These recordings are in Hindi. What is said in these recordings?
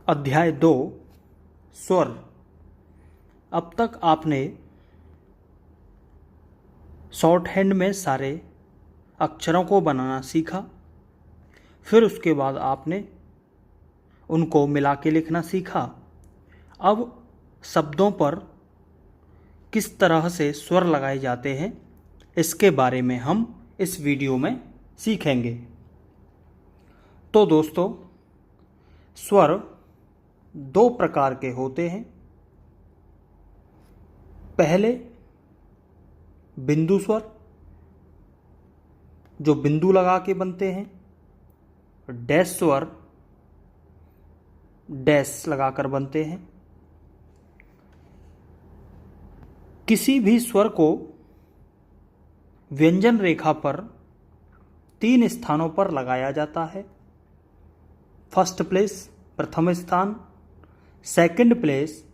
अध्याय 2 स्वर। अब तक आपने शॉर्ट हैंड में सारे अक्षरों को बनाना सीखा। फिर उसके बाद आपने उनको मिला के लिखना सीखा। अब शब्दों पर किस तरह से स्वर लगाए जाते हैं इसके बारे में हम इस वीडियो में सीखेंगे। तो दोस्तों, स्वर दो प्रकार के होते हैं। पहले बिंदु स्वर, जो बिंदु लगा के बनते हैं। डैश स्वर डैश लगाकर बनते हैं। किसी भी स्वर को व्यंजन रेखा पर 3 स्थानों पर लगाया जाता है। फर्स्ट प्लेस प्रथम स्थान, सेकंड प्लेस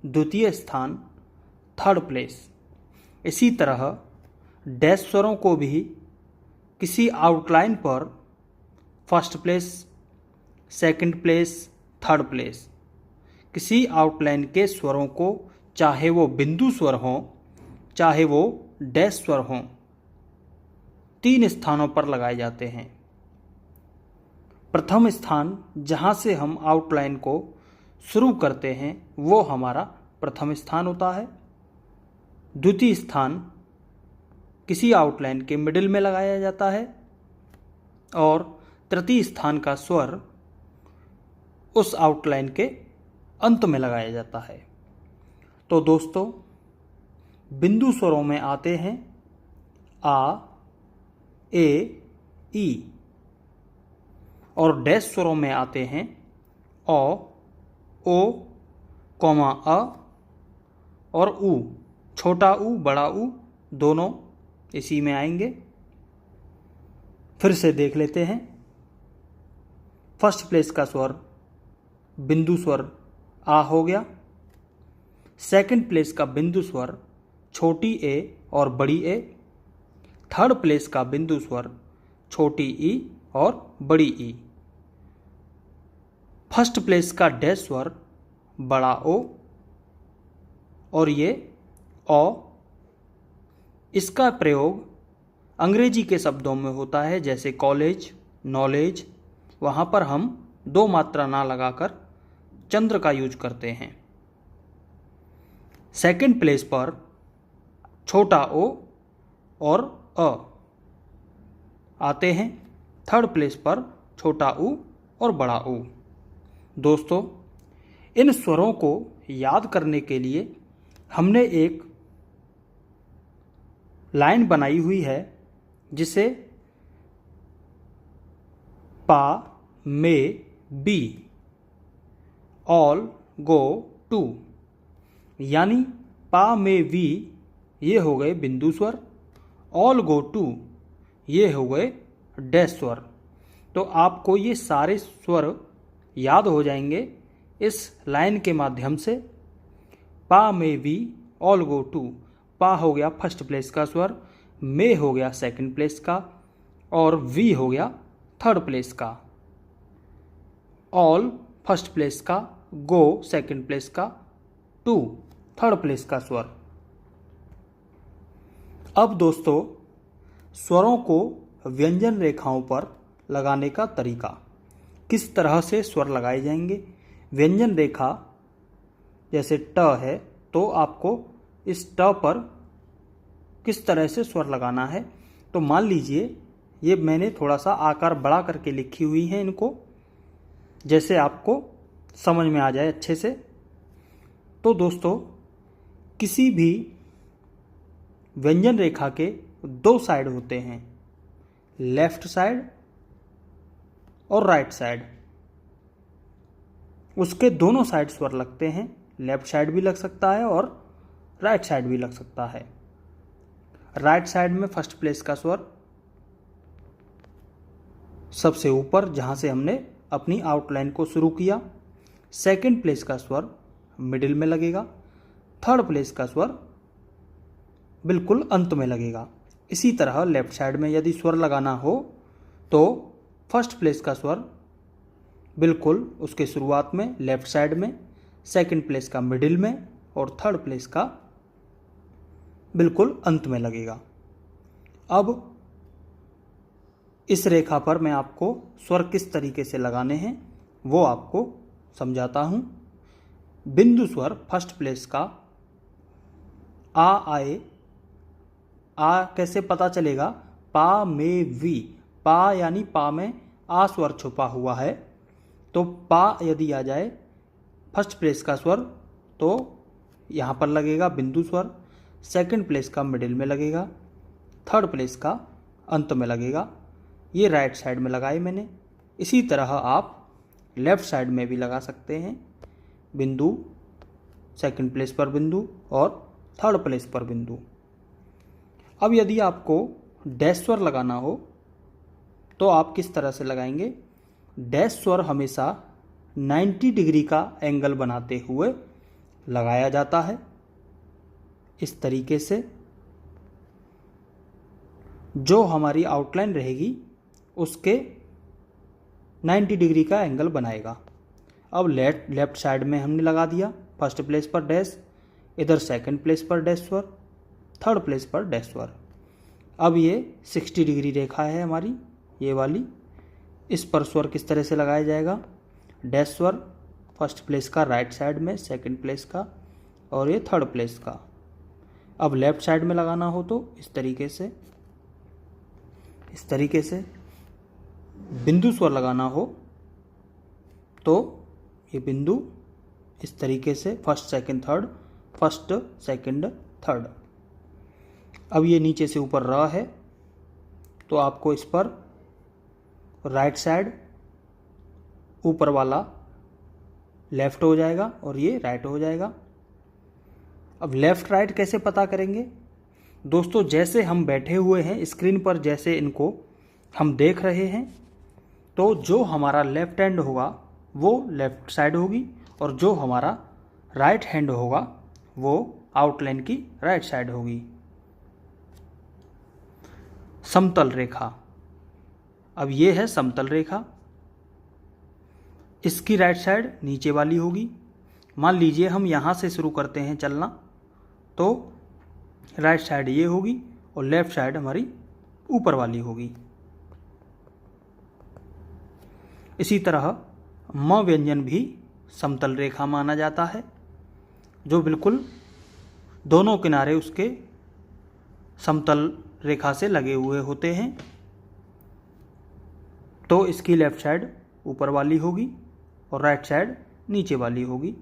द्वितीय स्थान, थर्ड प्लेस। इसी तरह डैश स्वरों को भी किसी आउटलाइन पर first place, second place, third place, किसी आउटलाइन के स्वरों को, चाहे वो बिंदु स्वर हों चाहे वो डैश स्वर हों, 3 स्थानों पर लगाए जाते हैं। प्रथम स्थान जहाँ से हम आउटलाइन को शुरू करते हैं वो हमारा प्रथम स्थान होता है। द्वितीय स्थान किसी आउटलाइन के मिडिल में लगाया जाता है और तृतीय स्थान का स्वर उस आउटलाइन के अंत में लगाया जाता है। तो दोस्तों, बिंदु स्वरों में आते हैं आ, ए, ई, और डैश स्वरों में आते हैं औ, ओ, कॉमा अ और ऊ। छोटा ऊ बड़ा ऊ दोनों इसी में आएंगे। फिर से देख लेते हैं। फर्स्ट प्लेस का स्वर बिंदु स्वर आ हो गया। सेकंड प्लेस का बिंदु स्वर छोटी ए और बड़ी ए। थर्ड प्लेस का बिंदु स्वर छोटी ई और बड़ी ई। फर्स्ट प्लेस का डैश स्वर बड़ा ओ और ये औ। इसका प्रयोग अंग्रेजी के शब्दों में होता है, जैसे कॉलेज, नॉलेज। वहाँ पर हम 2 मात्रा ना लगाकर चंद्र का यूज करते हैं। सेकंड प्लेस पर छोटा ओ और अ आते हैं। थर्ड प्लेस पर छोटा ऊ और बड़ा ऊ। दोस्तों, इन स्वरों को याद करने के लिए हमने एक लाइन बनाई हुई है, जिसे पा maybe all go to, यानी पा मे वी ये हो गए बिंदु स्वर, ऑल गो टू ये हो गए डैश स्वर। तो आपको ये सारे स्वर याद हो जाएंगे इस लाइन के माध्यम से। पा में वी ऑल गो टू। पा हो गया फर्स्ट प्लेस का स्वर, मे हो गया सेकंड प्लेस का और वी हो गया थर्ड प्लेस का। ऑल फर्स्ट प्लेस का, गो सेकंड प्लेस का, टू थर्ड प्लेस का स्वर। अब दोस्तों, स्वरों को व्यंजन रेखाओं पर लगाने का तरीका, किस तरह से स्वर लगाए जाएंगे। व्यंजन रेखा जैसे ट है तो आपको इस ट पर किस तरह से स्वर लगाना है। तो मान लीजिए ये मैंने थोड़ा सा आकार बड़ा करके लिखी हुई है इनको, जैसे आपको समझ में आ जाए अच्छे से। तो दोस्तों, किसी भी व्यंजन रेखा के 2 साइड होते हैं, लेफ्ट साइड और राइट साइड। उसके दोनों साइड स्वर लगते हैं। लेफ्ट साइड भी लग सकता है और राइट साइड भी लग सकता है। राइट साइड में फर्स्ट प्लेस का स्वर सबसे ऊपर, जहां से हमने अपनी आउटलाइन को शुरू किया। सेकंड प्लेस का स्वर मिडिल में लगेगा। थर्ड प्लेस का स्वर बिल्कुल अंत में लगेगा। इसी तरह लेफ्ट साइड में यदि स्वर लगाना हो तो फर्स्ट प्लेस का स्वर बिल्कुल उसके शुरुआत में लेफ्ट साइड में, सेकंड प्लेस का मिडिल में और थर्ड प्लेस का बिल्कुल अंत में लगेगा। अब इस रेखा पर मैं आपको स्वर किस तरीके से लगाने हैं वो आपको समझाता हूँ। बिंदु स्वर फर्स्ट प्लेस का आ आए, आ कैसे पता चलेगा? पा में वी, पा यानी पा में आ स्वर छुपा हुआ है, तो पा यदि आ जाए फर्स्ट प्लेस का स्वर तो यहाँ पर लगेगा बिंदु स्वर, सेकंड प्लेस का मिडिल में लगेगा, थर्ड प्लेस का अंत में लगेगा। ये राइट साइड में लगाए मैंने। इसी तरह आप लेफ्ट साइड में भी लगा सकते हैं। बिंदु, सेकंड प्लेस पर बिंदु और थर्ड प्लेस पर बिंदु। अब यदि आपको डैश स्वर लगाना हो तो आप किस तरह से लगाएंगे? डैश स्वर हमेशा 90 डिग्री का एंगल बनाते हुए लगाया जाता है, इस तरीके से। जो हमारी आउटलाइन रहेगी उसके 90 डिग्री का एंगल बनाएगा। अब लेफ्ट साइड में हमने लगा दिया, फर्स्ट प्लेस पर डैश, इधर सेकंड प्लेस पर डैश स्वर, थर्ड प्लेस पर डैश स्वर। अब ये 60 डिग्री रेखा है हमारी, ये वाली। इस पर स्वर किस तरह से लगाया जाएगा? डैश स्वर फर्स्ट प्लेस का राइट साइड में, सेकंड प्लेस का और ये थर्ड प्लेस का। अब लेफ्ट साइड में लगाना हो तो इस तरीके से, इस तरीके से। बिंदु स्वर लगाना हो तो ये बिंदु इस तरीके से, first second third, first second third. अब ये नीचे से ऊपर र है तो आपको इस पर राइट साइड ऊपर वाला लेफ्ट हो जाएगा और ये राइट हो जाएगा। अब लेफ्ट राइट कैसे पता करेंगे? दोस्तों, जैसे हम बैठे हुए हैं स्क्रीन पर, जैसे इनको हम देख रहे हैं, तो जो हमारा लेफ्ट हैंड होगा वो लेफ्ट साइड होगी और जो हमारा राइट हैंड होगा वो आउटलाइन की राइट साइड होगी। समतल रेखा, अब ये है समतल रेखा, इसकी राइट साइड नीचे वाली होगी। मान लीजिए हम यहाँ से शुरू करते हैं चलना, तो राइट साइड ये होगी और लेफ्ट साइड हमारी ऊपर वाली होगी। इसी तरह म व्यंजन भी समतल रेखा माना जाता है, जो बिल्कुल दोनों किनारे उसके समतल रेखा से लगे हुए होते हैं। तो इसकी लेफ्ट साइड ऊपर वाली होगी और राइट साइड नीचे वाली होगी।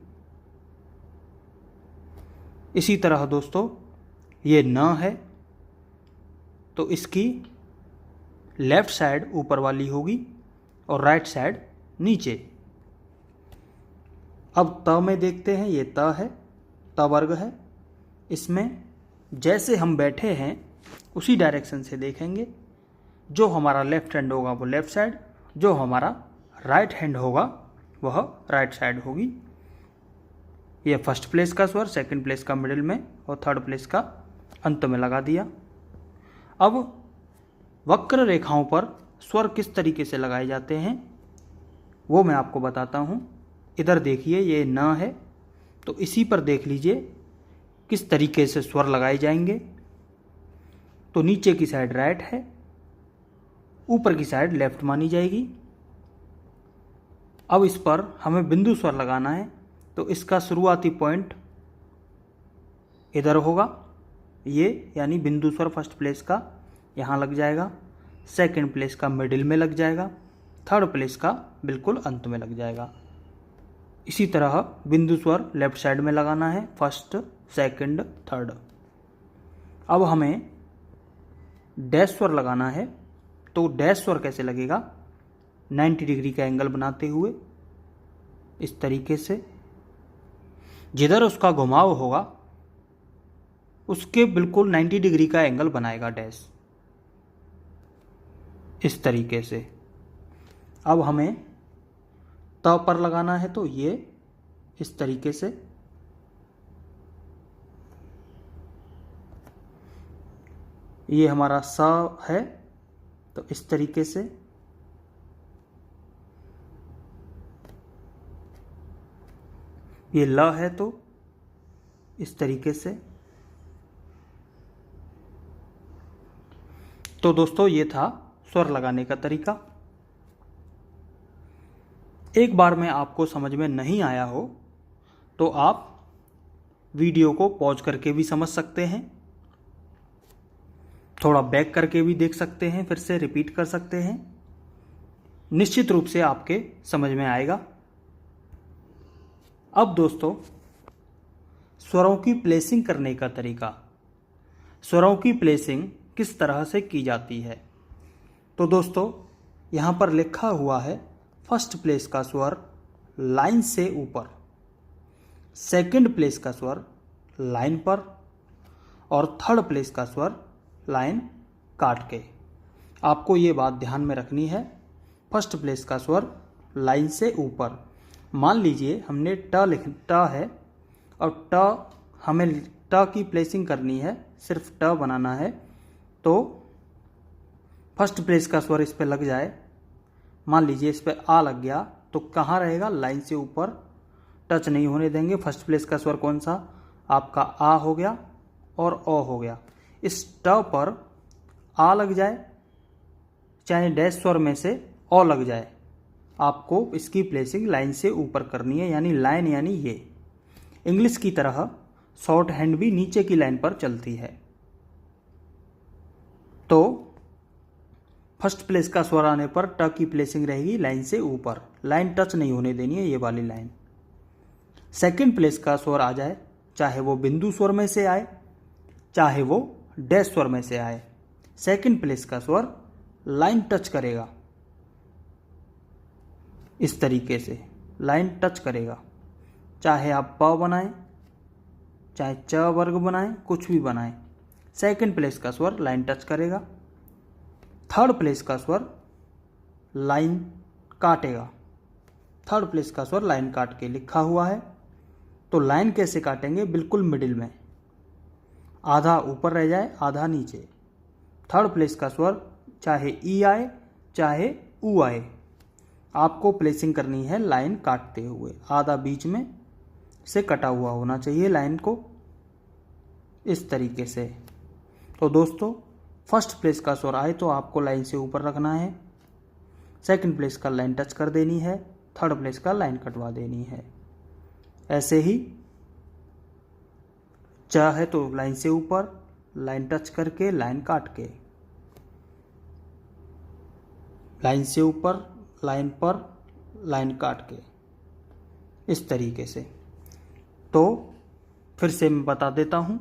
इसी तरह दोस्तों ये न है तो इसकी लेफ्ट साइड ऊपर वाली होगी और राइट साइड नीचे। अब त में देखते हैं, ये त है, त वर्ग है। इसमें जैसे हम बैठे हैं उसी डायरेक्शन से देखेंगे। जो हमारा लेफ्ट हैंड होगा वो लेफ्ट साइड, जो हमारा राइट हैंड होगा वह राइट साइड होगी। यह फर्स्ट प्लेस का स्वर, सेकंड प्लेस का मिडिल में और थर्ड प्लेस का अंत में लगा दिया। अब वक्र रेखाओं पर स्वर किस तरीके से लगाए जाते हैं वो मैं आपको बताता हूँ। इधर देखिए, ये न है तो इसी पर देख लीजिए किस तरीके से स्वर लगाए जाएंगे। तो नीचे की साइड राइट है, ऊपर की साइड लेफ्ट मानी जाएगी। अब इस पर हमें बिंदु स्वर लगाना है, तो इसका शुरुआती पॉइंट इधर होगा, ये यानी बिंदु स्वर फर्स्ट प्लेस का यहाँ लग जाएगा, सेकंड प्लेस का मिडिल में लग जाएगा, थर्ड प्लेस का बिल्कुल अंत में लग जाएगा। इसी तरह बिंदु स्वर लेफ्ट साइड में लगाना है, फर्स्ट सेकंड थर्ड। अब हमें डैश स्वर लगाना है, तो डैश स्वर कैसे लगेगा? 90 डिग्री का एंगल बनाते हुए इस तरीके से। जिधर उसका घुमाव होगा उसके बिल्कुल 90 डिग्री का एंगल बनाएगा डैश, इस तरीके से। अब हमें त पर लगाना है, तो ये इस तरीके से। ये हमारा स है तो इस तरीके से। ये ल है तो इस तरीके से। तो दोस्तों ये था स्वर लगाने का तरीका। एक बार में आपको समझ में नहीं आया हो तो आप वीडियो को पॉज करके भी समझ सकते हैं, थोड़ा बैक करके भी देख सकते हैं, फिर से रिपीट कर सकते हैं। निश्चित रूप से आपके समझ में आएगा। अब दोस्तों स्वरों की प्लेसिंग करने का तरीका। स्वरों की प्लेसिंग किस तरह से की जाती है? तो दोस्तों यहाँ पर लिखा हुआ है फर्स्ट प्लेस का स्वर लाइन से ऊपर, सेकंड प्लेस का स्वर लाइन पर और थर्ड प्लेस का स्वर लाइन काट के। आपको ये बात ध्यान में रखनी है। फर्स्ट प्लेस का स्वर लाइन से ऊपर। मान लीजिए हमने ट है और हमें ट की प्लेसिंग करनी है, सिर्फ ट बनाना है। तो फर्स्ट प्लेस का स्वर इस पे लग जाए, मान लीजिए इस पे आ लग गया, तो कहाँ रहेगा? लाइन से ऊपर, टच नहीं होने देंगे। फर्स्ट प्लेस का स्वर कौन सा? आपका आ हो गया और ओ हो गया। इस ट पर आ लग जाए, चाहे डैश स्वर में से ओ लग जाए, आपको इसकी प्लेसिंग लाइन से ऊपर करनी है, यानी लाइन यानी ये। इंग्लिश की तरह शॉर्ट हैंड भी नीचे की लाइन पर चलती है। तो फर्स्ट प्लेस का स्वर आने पर ट की प्लेसिंग रहेगी लाइन से ऊपर, लाइन टच नहीं होने देनी है, ये वाली लाइन। सेकंड प्लेस का स्वर आ जाए, चाहे वो बिंदु स्वर में से आए, चाहे वो डैश स्वर में से आए, सेकंड प्लेस का स्वर लाइन टच करेगा, इस तरीके से लाइन टच करेगा। चाहे आप प बनाएं, चाहे च वर्ग बनाएं, कुछ भी बनाएं, सेकंड प्लेस का स्वर लाइन टच करेगा। थर्ड प्लेस का स्वर लाइन काटेगा। थर्ड प्लेस का स्वर लाइन काट के लिखा हुआ है। तो लाइन कैसे काटेंगे? बिल्कुल मिडिल में, आधा ऊपर रह जाए, आधा नीचे। थर्ड प्लेस का स्वर चाहे ई आए चाहे ऊ आए, आपको प्लेसिंग करनी है लाइन काटते हुए। आधा बीच में से कटा हुआ होना चाहिए लाइन को, इस तरीके से। तो दोस्तों फर्स्ट प्लेस का स्वर आए तो आपको लाइन से ऊपर रखना है, सेकंड प्लेस का लाइन टच कर देनी है, थर्ड प्लेस का लाइन कटवा देनी है। ऐसे ही च है तो लाइन से ऊपर, लाइन टच करके लाइन काट के, लाइन से ऊपर, लाइन पर, लाइन काट के, इस तरीके से। तो फिर से मैं बता देता हूँ।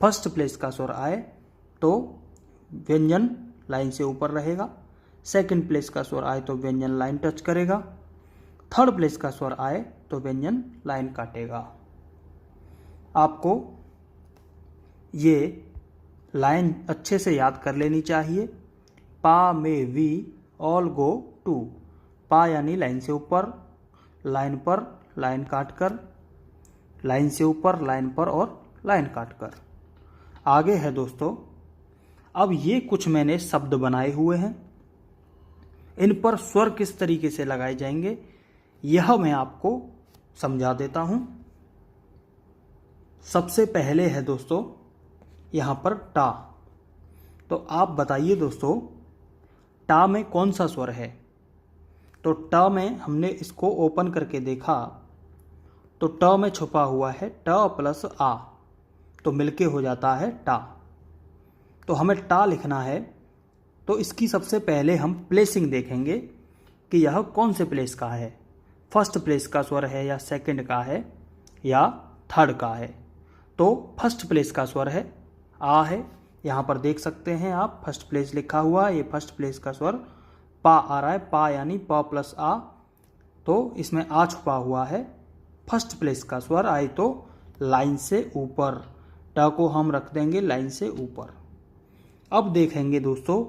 फर्स्ट प्लेस का स्वर आए तो व्यंजन लाइन से ऊपर रहेगा, सेकंड प्लेस का स्वर आए तो व्यंजन लाइन टच करेगा, थर्ड प्लेस का स्वर आए तो व्यंजन लाइन काटेगा। आपको ये लाइन अच्छे से याद कर लेनी चाहिए। पा में वी ऑल गो टू। पा यानी लाइन से ऊपर, लाइन पर, लाइन काट कर, लाइन से ऊपर, लाइन पर और लाइन काट कर। आगे है दोस्तों, अब ये कुछ मैंने शब्द बनाए हुए हैं, इन पर स्वर किस तरीके से लगाए जाएंगे यह मैं आपको समझा देता हूं। सबसे पहले है दोस्तों यहां पर टा। तो आप बताइए दोस्तों, टा में कौन सा स्वर है? तो ट में हमने इसको ओपन करके देखा तो ट में छुपा हुआ है ट प्लस आ, तो मिलके हो जाता है टा। तो हमें टा लिखना है, तो इसकी सबसे पहले हम प्लेसिंग देखेंगे कि यह कौन से प्लेस का है, फर्स्ट प्लेस का स्वर है या सेकंड का है या थर्ड का है। तो फर्स्ट प्लेस का स्वर है, आ है, यहाँ पर देख सकते हैं आप, फर्स्ट प्लेस लिखा हुआ है, ये फर्स्ट प्लेस का स्वर पा आ रहा है, पा यानी प प्लस आ, तो इसमें आ छुपा हुआ है। फर्स्ट प्लेस का स्वर आए तो लाइन से ऊपर, ट को हम रख देंगे लाइन से ऊपर। अब देखेंगे दोस्तों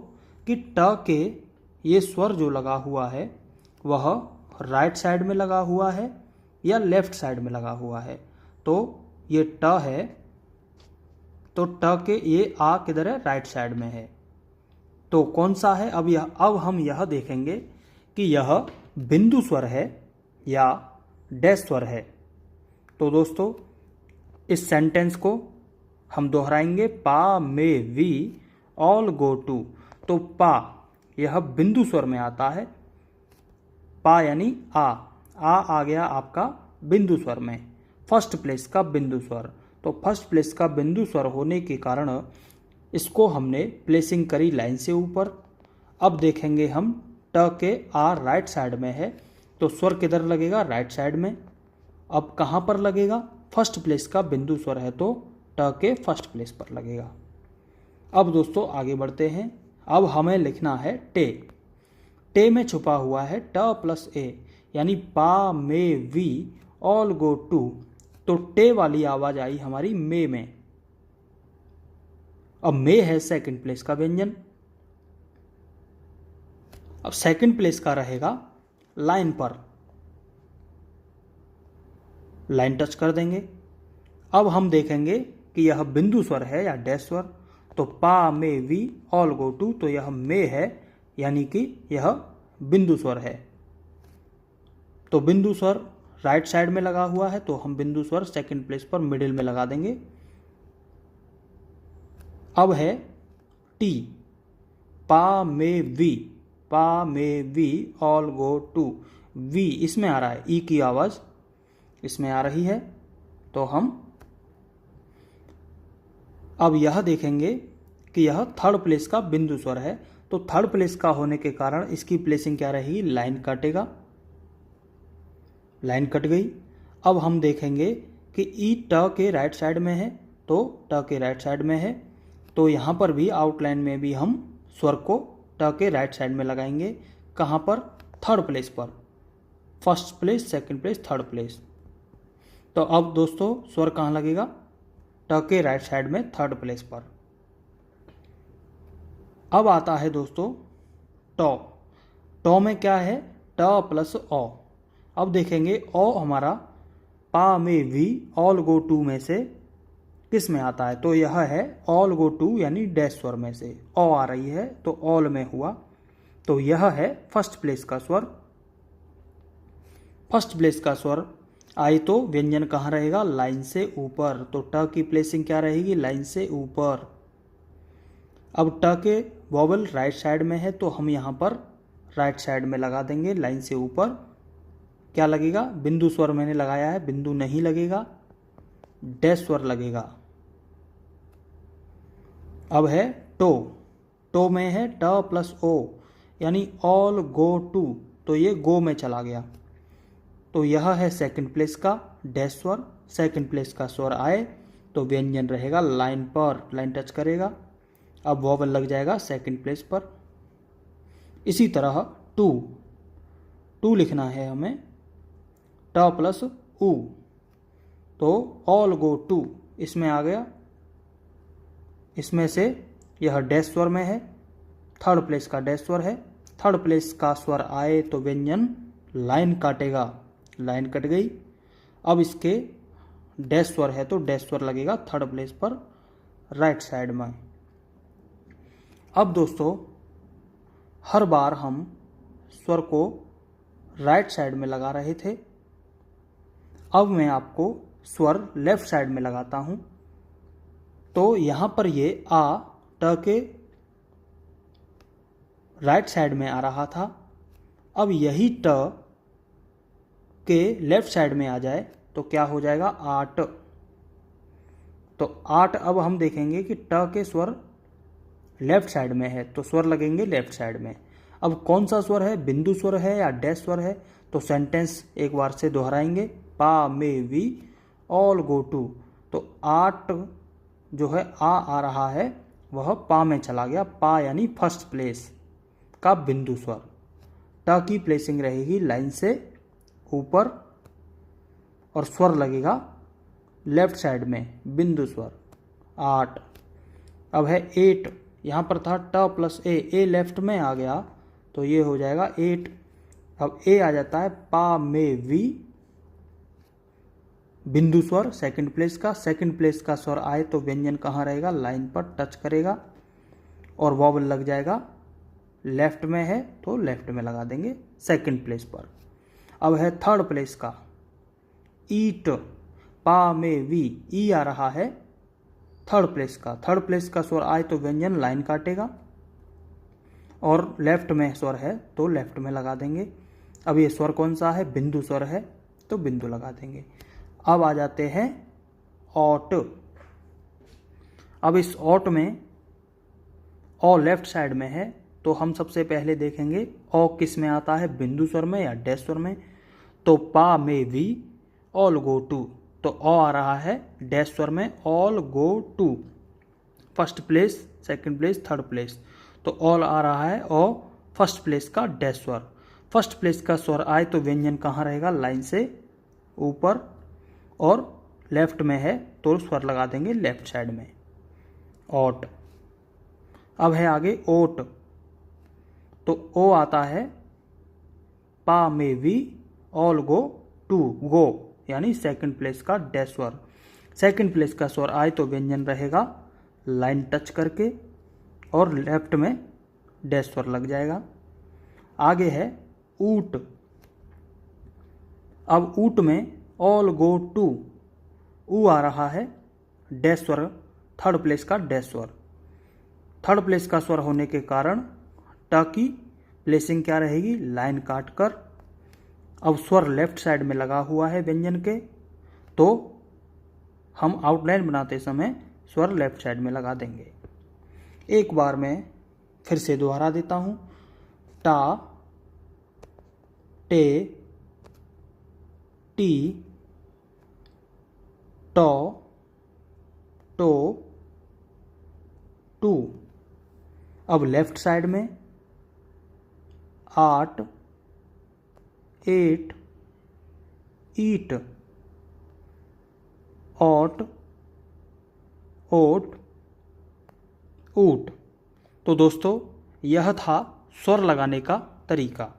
कि ट के ये स्वर जो लगा हुआ है वह राइट साइड में लगा हुआ है या लेफ्ट साइड में लगा हुआ है। तो ये ट है, तो ट के ये आ किधर है? राइट साइड में है। तो कौन सा है? अब हम यह देखेंगे कि यह बिंदु स्वर है या डैश स्वर है। तो दोस्तों इस सेंटेंस को हम दोहराएंगे, पा में वी ऑल गो टू। तो पा यह बिंदु स्वर में आता है, पा यानी आ गया आपका बिंदु स्वर में, फर्स्ट प्लेस का बिंदु स्वर। तो फर्स्ट प्लेस का बिंदु स्वर होने के कारण इसको हमने प्लेसिंग करी लाइन से ऊपर। अब देखेंगे हम ट के आ राइट साइड में है, तो स्वर किधर लगेगा, राइट साइड में। अब कहाँ पर लगेगा, फर्स्ट प्लेस का बिंदु स्वर है तो ट के फर्स्ट प्लेस पर लगेगा। अब दोस्तों आगे बढ़ते हैं। अब हमें लिखना है टे। टे में छुपा हुआ है ट प्लस ए, यानी पा में वी ऑल गो टू। तो टे वाली आवाज आई हमारी मे में। अब मे है सेकंड प्लेस का व्यंजन। अब सेकंड प्लेस का रहेगा लाइन पर, लाइन टच कर देंगे। अब हम देखेंगे कि यह बिंदु स्वर है या डैश स्वर। तो पा में वी ऑल गो टू, तो यह मे है यानी कि यह बिंदु स्वर है। तो बिंदु स्वर राइट साइड में लगा हुआ है, तो हम बिंदु स्वर सेकंड प्लेस पर मिडिल में लगा देंगे। अब है टी, पा में वी, पा में V all go to. V इसमें आ रहा है, ई की आवाज इसमें आ रही है, तो हम अब यह देखेंगे कि यह थर्ड प्लेस का बिंदु स्वर है। तो थर्ड प्लेस का होने के कारण इसकी प्लेसिंग क्या रहेगी, लाइन काटेगा, लाइन कट गई। अब हम देखेंगे कि ई ट के राइट साइड में है, तो ट के राइट साइड में है, तो यहाँ पर भी आउटलाइन में भी हम स्वर को ट के राइट साइड में लगाएंगे। कहाँ पर, थर्ड प्लेस पर, first place, second place, third place. तो अब दोस्तों स्वर कहाँ लगेगा, ट के राइट साइड में थर्ड प्लेस पर। अब आता है दोस्तों टॉ। टॉ में क्या है, ट प्लस ओ। अब देखेंगे ओ हमारा पा में वी ऑल गो टू में से किस में आता है, तो यह है ऑल गो टू यानी डैश स्वर में से ओ आ रही है, तो ऑल में हुआ। तो यह है फर्स्ट प्लेस का स्वर। फर्स्ट प्लेस का स्वर आई तो व्यंजन कहाँ रहेगा, लाइन से ऊपर। तो ट की प्लेसिंग क्या रहेगी, लाइन से ऊपर। अब ट के वॉवल राइट साइड में है, तो हम यहाँ पर राइट साइड में लगा देंगे, लाइन से ऊपर। क्या लगेगा, बिंदु स्वर मैंने लगाया है, बिंदु नहीं लगेगा, डैश स्वर लगेगा। अब है टो। टो में है ट प्लस ओ, यानी ऑल गो टू, तो ये गो में चला गया। तो यह है सेकंड प्लेस का डैश स्वर। सेकंड प्लेस का स्वर आए तो व्यंजन रहेगा लाइन पर, लाइन टच करेगा। अब वॉवल लग जाएगा सेकंड प्लेस पर। इसी तरह टू, टू लिखना है हमें ट प्लस ऊ, तो ऑल गो टू इसमें आ गया। इसमें से यह डैश स्वर में है, थर्ड प्लेस का डैश स्वर है। थर्ड प्लेस का स्वर आए तो व्यंजन लाइन काटेगा, लाइन कट गई। अब इसके डैश स्वर है तो डैश स्वर लगेगा थर्ड प्लेस पर राइट साइड में। अब दोस्तों हर बार हम स्वर को राइट साइड में लगा रहे थे, अब मैं आपको स्वर लेफ्ट साइड में लगाता हूं। तो यहां पर ये आ ट के राइट साइड में आ रहा था, अब यही ट के लेफ्ट साइड में आ जाए तो क्या हो जाएगा, आट। तो आट अब हम देखेंगे कि ट के स्वर लेफ्ट साइड में है तो स्वर लगेंगे लेफ्ट साइड में। अब कौन सा स्वर है, बिंदु स्वर है या डैश स्वर है, तो सेंटेंस एक बार से दोहराएंगे, पा में वी ऑल गो टू। तो आट जो है आ रहा है वह पा में चला गया, पा यानी फर्स्ट प्लेस का बिंदु स्वर। ट की प्लेसिंग रहेगी लाइन से ऊपर और स्वर लगेगा लेफ्ट साइड में, बिंदु स्वर, आट। अब है एट, यहाँ पर था ट प्लस ए लेफ्ट में आ गया तो ये हो जाएगा एट। अब ए आ जाता है पा में वी बिंदु स्वर सेकंड प्लेस का। सेकंड प्लेस का स्वर आए तो व्यंजन कहाँ रहेगा, लाइन पर टच करेगा और वॉवल लग जाएगा, लेफ्ट में है तो लेफ्ट में लगा देंगे सेकंड प्लेस पर। अब है थर्ड प्लेस का ईट। पा में वी ई आ रहा है थर्ड प्लेस का स्वर आए तो व्यंजन लाइन काटेगा, और लेफ्ट में स्वर है तो लेफ्ट में लगा देंगे। अब ये स्वर कौन सा है, बिंदु स्वर है तो बिंदु लगा देंगे। अब आ जाते हैं ऑट। अब इस ऑट में ओ लेफ्ट साइड में है तो हम सबसे पहले देखेंगे ओ किस में आता है, बिंदु स्वर में या डैश स्वर में। तो पा में वी ऑल गो टू, तो ओ आ रहा है डैश स्वर में, all go to first place, second place, third place. तो ऑल आ रहा है ओ फर्स्ट प्लेस का डैश स्वर। फर्स्ट प्लेस का स्वर आए तो व्यंजन कहाँ रहेगा, लाइन से ऊपर, और लेफ्ट में है तो स्वर लगा देंगे लेफ्ट साइड में, ओट। अब है आगे ओट, तो ओ आता है पा में वी ऑल गो टू, गो यानी सेकंड प्लेस का डैश स्वर। सेकंड प्लेस का स्वर आए तो व्यंजन रहेगा लाइन टच करके, और लेफ्ट में डैश स्वर लग जाएगा। आगे है ऊट। अब ऊट में ऑल गो टू, ऊ आ रहा है डैश स्वर, थर्ड प्लेस का डैश स्वर। थर्ड प्लेस का स्वर होने के कारण ट की प्लेसिंग क्या रहेगी, लाइन काट कर। अब स्वर लेफ्ट साइड में लगा हुआ है व्यंजन के, तो हम आउटलाइन बनाते समय स्वर लेफ्ट साइड में लगा देंगे। एक बार मैं फिर से दोहरा देता हूं, टा, टे, टी, टो, टो, टू। अब लेफ्ट साइड में 8, 8, ईट, ऑट, ओट, ऊट। तो दोस्तों यह था स्वर लगाने का तरीका।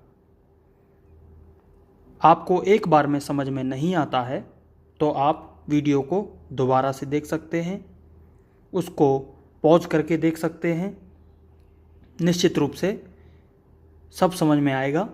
आपको एक बार में समझ में नहीं आता है तो आप वीडियो को दोबारा से देख सकते हैं, उसको पॉज करके देख सकते हैं। निश्चित रूप से सब समझ में आएगा।